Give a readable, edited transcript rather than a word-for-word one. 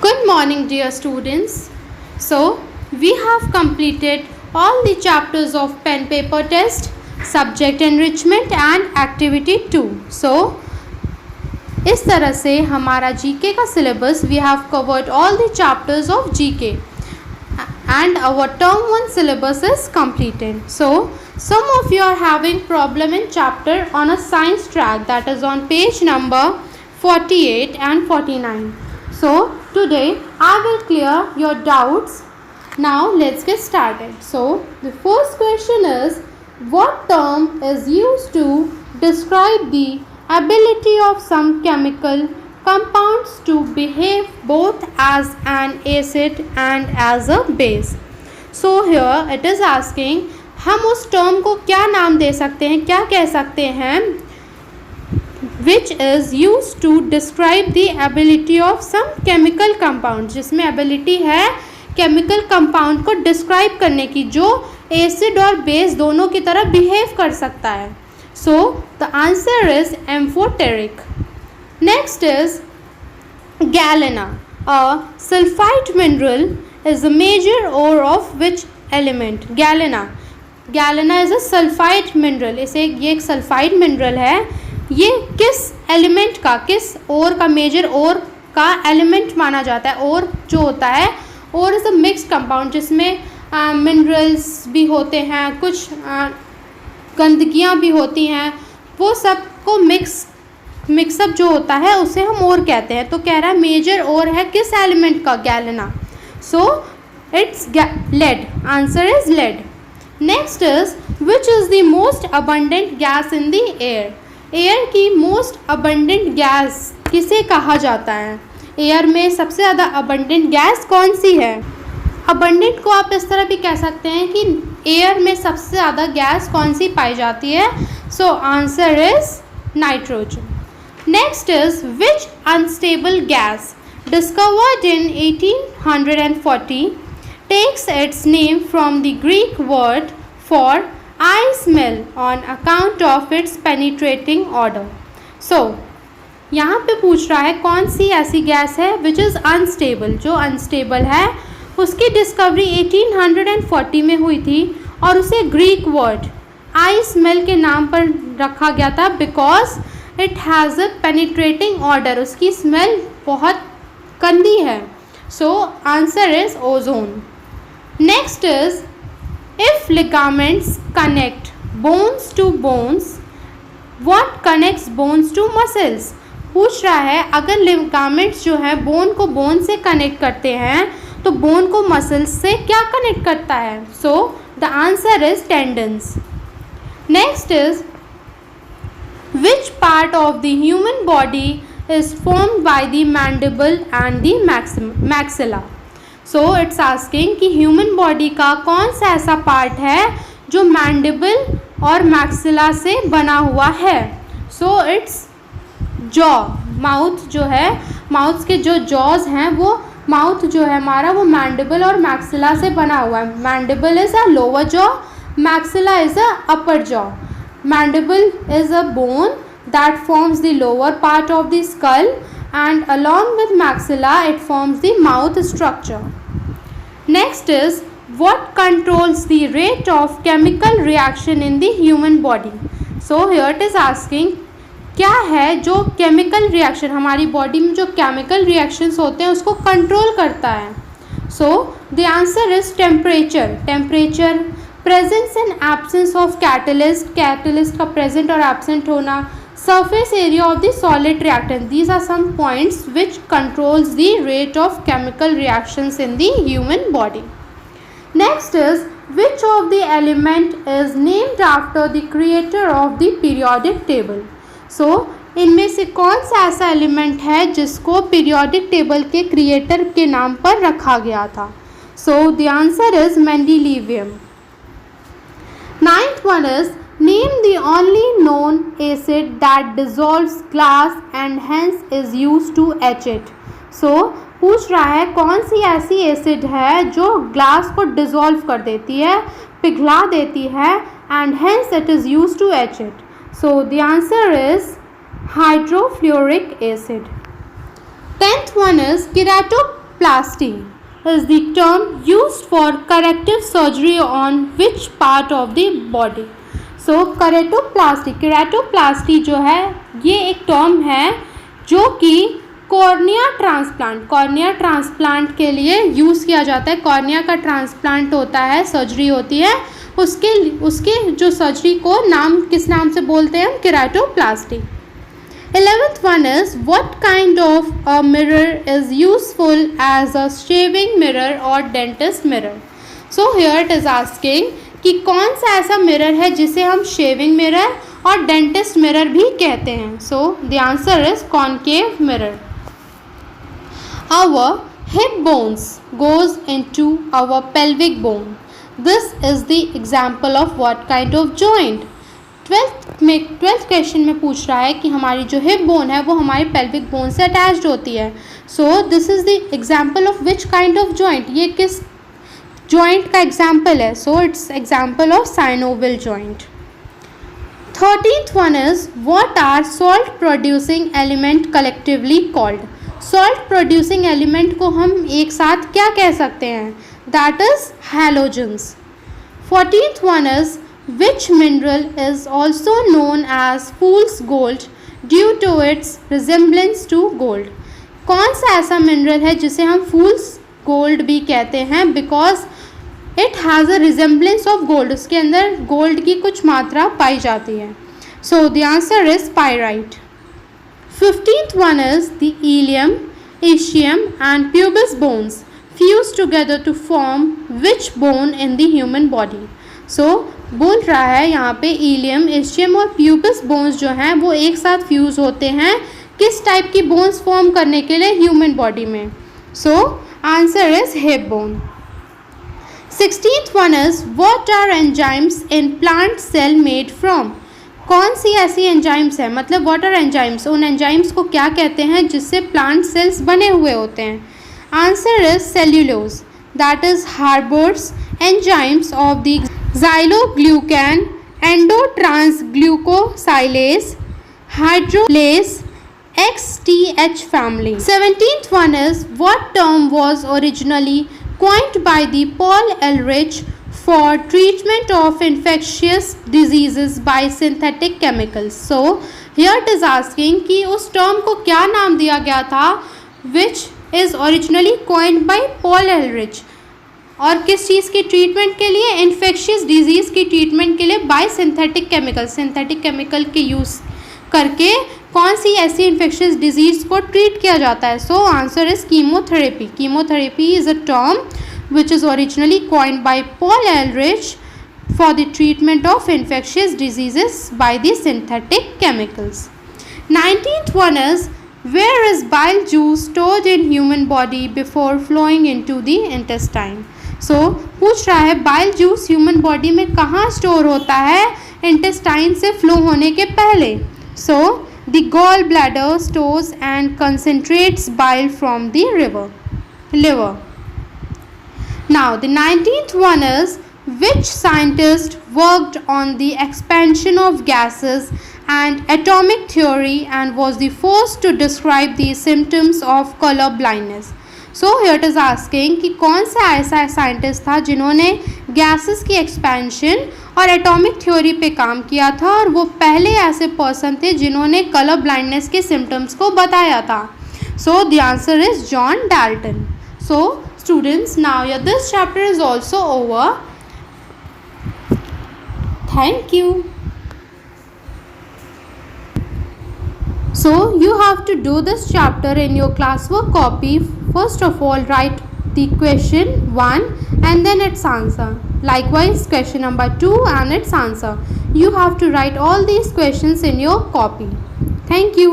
Good morning, dear students. So, we have completed all the chapters of pen paper test, subject enrichment and activity 2. So, इस तरह से हमारा GK का syllabus we have covered all the chapters of GK and our term 1 syllabus is completed. So, some of you are having problem in chapter on a science track, that is on page number 48 and 49. So, today I will clear your doubts. Now, let's get started. So, the first question is, what term is used to describe the ability of some chemical compounds to behave both as an acid and as a base? So here it is asking, हम उस term को क्या नाम दे सकते हैं, क्या कह सकते हैं, which is used to describe the ability of some chemical compounds, जिसमें ability है chemical compound को describe करने की, जो acid और base दोनों की तरह behave कर सकता है. So the answer is amphoteric. Next is galena. A sulfide mineral is a major ore of which element? Galena is a sulfide mineral. ये एक sulfide mineral है. ये किस एलिमेंट का, किस ओर का, मेजर ओर का एलिमेंट माना जाता है? ओर जो होता है, ore is a mixed compound जिसमें मिनरल्स भी होते हैं, कुछ गंदगियाँ भी होती हैं, वो सब को मिक्सअप जो होता है उसे हम ओर कहते हैं. तो कह रहा है मेजर ओर है किस एलिमेंट का? Galena. So it's lead. Answer is lead. Next is which is the most abundant gas in the air? Air की मोस्ट अबंडेंट गैस किसे कहा जाता है? एयर में सबसे ज़्यादा अबंडेंट गैस कौन सी है? अबंडेंट को आप इस तरह भी कह सकते हैं कि एयर में सबसे ज़्यादा गैस कौन सी पाई जाती है? So answer is nitrogen. Next is, which unstable gas discovered in 1840 takes its name from the Greek word for eye smell on account of its penetrating odor? So, यहाँ पे पूछ रहा है कौन सी ऐसी गैस है which is unstable, जो unstable है, उसकी डिस्कवरी 1840 में हुई थी और उसे ग्रीक वर्ड आई स्मेल के नाम पर रखा गया था because it has a penetrating odour. उसकी स्मेल बहुत गंदी है. So answer is ozone. Next is, if ligaments connect bones to bones, what connects bones to muscles? पूछ रहा है अगर लिगामेंट्स जो है बोन को बोन से कनेक्ट करते हैं तो बोन को मसल्स से क्या कनेक्ट करता है? So the answer is tendons. Next is, which part of the human body is formed by the mandible and the maxilla? So it's asking कि human body का कौन सा ऐसा part है जो mandible और maxilla से बना हुआ है? So it's jaw. माउथ जो है, माउथ के जो जॉज हैं, वो माउथ जो है हमारा वो mandible और maxilla से बना हुआ है. Mandible is a lower jaw, maxilla is a upper jaw. Mandible is a bone that forms the lower part of the skull and along with maxilla it forms the mouth structure. Next is, what controls the rate of chemical reaction in the human body? So here it is asking, क्या है जो chemical reaction, हमारी body में जो chemical reactions होते हैं उसको control करता है? So the answer is temperature, presence and absence of catalyst का present और absent होना, surface area of the solid reactant. These are some points which controls the rate of chemical reactions in the human body. Next is, which of the element is named after the creator of the periodic table? So इनमें से कौन सा ऐसा element है जिसको periodic table के creator के नाम पर रखा गया था? So the answer is mendelevium. Ninth one is, name the only known acid that dissolves glass and hence is used to etch it. So पूछ रहा है कौन सी ऐसी एसिड है जो ग्लास को डिसॉल्व कर देती है, पिघला देती है, and hence it is used to etch it. So the answer is hydrofluoric acid. 10th one is, Keratoplasty is the term used for corrective surgery on which part of the body? So keratoplasty जो है ये एक term है जो कि cornea transplant के लिए use किया जाता है। कॉर्निया का ट्रांसप्लांट होता है, सर्जरी होती है, उसके जो सर्जरी को किस नाम से बोलते हैं हम? Keratoplasty. 11th one is what kind of a mirror is useful as a shaving mirror or dentist mirror? So here it is asking कि कौन सा ऐसा मिरर है जिसे हम शेविंग मिरर और डेंटिस्ट मिरर भी कहते हैं? So the answer is concave mirror. Our hip bones goes into our pelvic bone. This is the example of what kind of joint? 12th question में पूछ रहा है कि हमारी जो हिप बोन है वो हमारी पेल्विक बोन से अटैच्ड होती है। So this is the example of which kind of joint? ये किस जॉइंट का एग्जाम्पल है? So it's example of synovial joint. 13th one is what are salt producing element collectively called? Salt producing element को हम एक साथ क्या कह सकते हैं? That is halogens. 14th one is which mineral is also known as fool's gold due to its resemblance to gold? कौन सा ऐसा मिनरल है जिसे हम फूल्स गोल्ड भी कहते हैं? Because it has a resemblance of gold, उसके अंदर गोल्ड की कुछ मात्रा पाई जाती है। So the answer is pyrite. 15th one is the ilium, ischium and pubis bones fuse together to form which bone in the human body? So बोल रहा है यहाँ पे इलियम, इशियम और प्यूबिस बोन्स जो हैं वो एक साथ फ्यूज़ होते हैं किस टाइप की बोन्स फॉर्म करने के लिए? ह्यूमन बॉडी में। So answer is hip bone. 16th one is what are enzymes in plant cell made from? कौन सी ऐसी एंजाइम्स है, मतलब व्हाट आर एंजाइम्स, उन एंजाइम्स को क्या कहते हैं जिससे प्लांट सेल्स बने हुए होते हैं? Answer is cellulose, that is harbours enzymes of the xyloglucan, endotransglucosylase, hydrolase, XTH family. 17th one is what term was originally coined by the Paul Ehrlich for treatment of infectious diseases by synthetic chemicals? So here it is asking कि उस term को क्या नाम दिया गया था which is originally coined by Paul Ehrlich, और किस चीज़ की ट्रीटमेंट के लिए? इन्फेक्शियस डिजीज़ की ट्रीटमेंट के लिए bye synthetic chemical. Synthetic chemical के यूज़ करके कौन सी ऐसी इन्फेक्शियस डिजीज़ को ट्रीट किया जाता है? So answer is chemotherapy. Chemotherapy is a term which is originally coined by Paul Ehrlich for the treatment of infectious diseases by the synthetic chemicals. 19th one is where is bile juice stored in human body before flowing into the intestine? So पूछ रहा है bile juice human body में कहाँ store होता है intestine से flow होने के पहले? So the gall bladder stores and concentrates bile from the liver. Now the 19th one is which scientist worked on the expansion of gases and atomic theory and was the first to describe the symptoms of color blindness? So here it is asking कि कौन सा ऐसा scientist था जिन्होंने gases की expansion और atomic theory पे काम किया था और वो पहले ऐसे पर्सन थे जिन्होंने कलर ब्लाइंडनेस के सिम्टम्स को बताया था? So the answer is John Dalton. So students, now this chapter is also over. Thank you. So you have to do this chapter in your classwork copy. First of all, write the question 1 and then its answer. Likewise, question number 2 and its answer. You have to write all these questions in your copy. Thank you.